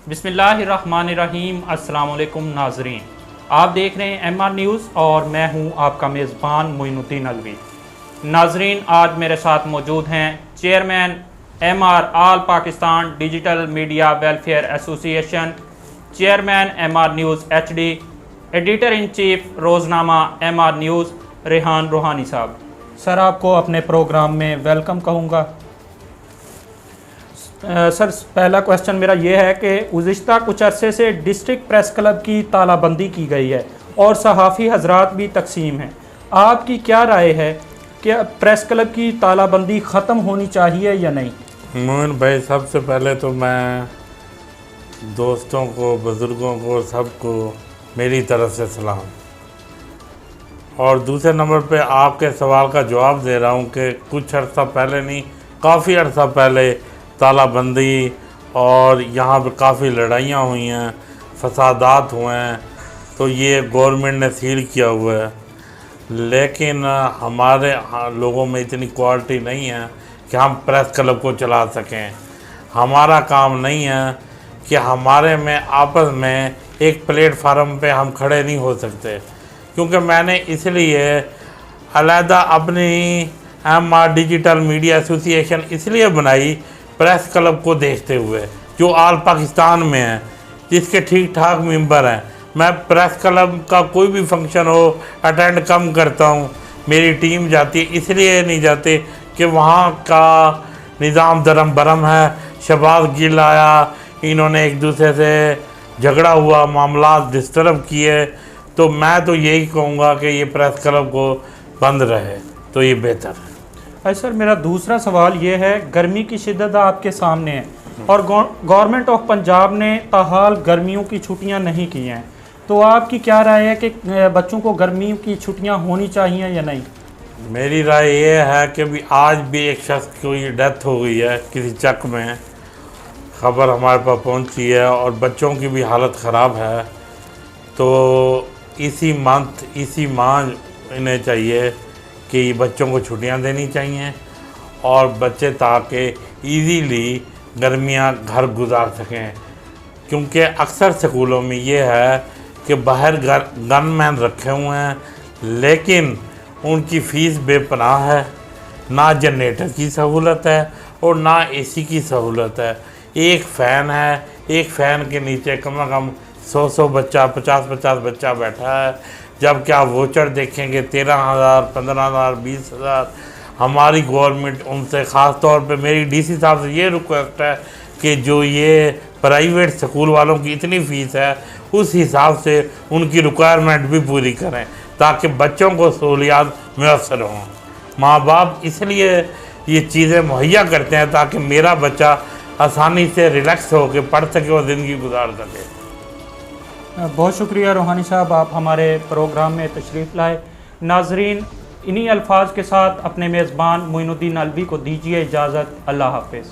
बिस्मिल्लाहिर्रहमानिर्रहीम। अस्सलाम वालेकुम नाजरीन, आप देख रहे हैं MR न्यूज़ और मैं हूं आपका मेज़बान मोइनुद्दीन अलवी। नाजरीन, आज मेरे साथ मौजूद हैं chairman MR all Pakistan digital media welfare association, chairman MR news HD, editor in chief रोज़नामा MR news Rehan Ruhani sahab. Sir, आपको अपने प्रोग्राम में वेलकम कहूँगा। सर, पहला क्वेश्चन मेरा ये है कि गुज़िश्ता कुछ अरसे से डिस्ट्रिक्ट प्रेस क्लब की तालाबंदी की गई है और सहाफ़ी हजरात भी तकसीम हैं। आपकी क्या राय है कि प्रेस क्लब की तालाबंदी ख़त्म होनी चाहिए या नहीं? मोइन भाई, सबसे पहले तो मैं दोस्तों को, बुज़ुर्गों को, सबको मेरी तरफ से सलाम। और दूसरे नंबर पे आपके सवाल का जवाब दे रहा हूँ कि कुछ अर्सा पहले नहीं, काफ़ी अर्सा पहले तालाबंदी और यहाँ पे काफ़ी लड़ाइयाँ हुई हैं, फसादात हुए हैं, तो ये गवर्नमेंट ने सील किया हुआ है। लेकिन हमारे लोगों में इतनी क्वालिटी नहीं है कि हम प्रेस क्लब को चला सकें। हमारा काम नहीं है कि हमारे में आपस में एक प्लेटफार्म पे हम खड़े नहीं हो सकते, क्योंकि मैंने इसलिए अलहदा अपनी MR डिजिटल मीडिया एसोसिएशन इसलिए बनाई, प्रेस क्लब को देखते हुए, जो ऑल पाकिस्तान में है, जिसके ठीक ठाक मेंबर हैं। मैं प्रेस क्लब का कोई भी फंक्शन हो अटेंड कम करता हूँ, मेरी टीम जाती है, इसलिए नहीं जाते कि वहाँ का निज़ाम दरम बरम है। शहबाज गिल आया, इन्होंने एक दूसरे से झगड़ा हुआ, मामला डिस्टर्ब किए, तो मैं तो यही कहूँगा कि ये प्रेस क्लब को बंद रहे तो ये बेहतर है। सर, मेरा दूसरा सवाल ये है, गर्मी की शिद्दत आपके सामने है और गवर्नमेंट ऑफ पंजाब ने ताहाल गर्मियों की छुट्टियां नहीं की हैं, तो आपकी क्या राय है कि बच्चों को गर्मियों की छुट्टियां होनी चाहिए या नहीं? मेरी राय ये है कि भी आज भी एक शख्स की डेथ हो गई है किसी चक में, खबर हमारे पास पहुंची है, और बच्चों की भी हालत ख़राब है। तो इसी माह इन्हें चाहिए कि बच्चों को छुट्टियां देनी चाहिए और बच्चे ताकि इजीली गर्मियां घर गुजार सकें, क्योंकि अक्सर स्कूलों में ये है कि बाहर गनमैन रखे हुए हैं, लेकिन उनकी फ़ीस बेपनाह है, ना जनरेटर की सहूलत है और ना AC की सहूलत है। एक फ़ैन है, एक फ़ैन के नीचे कम से कम 100 बच्चा, 50 बच्चा बैठा है। जब क्या वोचर देखेंगे 13,000, 15,000, 20,000। हमारी गवर्नमेंट उनसे ख़ास तौर पे मेरी DC साहब से ये रिक्वेस्ट है कि जो ये प्राइवेट स्कूल वालों की इतनी फ़ीस है, उस हिसाब से उनकी रिक्वायरमेंट भी पूरी करें ताकि बच्चों को सहूलियात मुयस्सर हों। माँ बाप इसलिए ये चीज़ें मुहैया करते हैं ताकि मेरा बच्चा आसानी से रिलैक्स होकर पढ़ सके और ज़िंदगी गुजार सके। बहुत शुक्रिया रूहानी साहब, आप हमारे प्रोग्राम में तशरीफ़ लाए। नाजरीन, इन्हीं अल्फाज के साथ अपने मेज़बान मोइनुद्दीन अलवी को दीजिए इजाज़त। अल्लाह हाफ़िज़।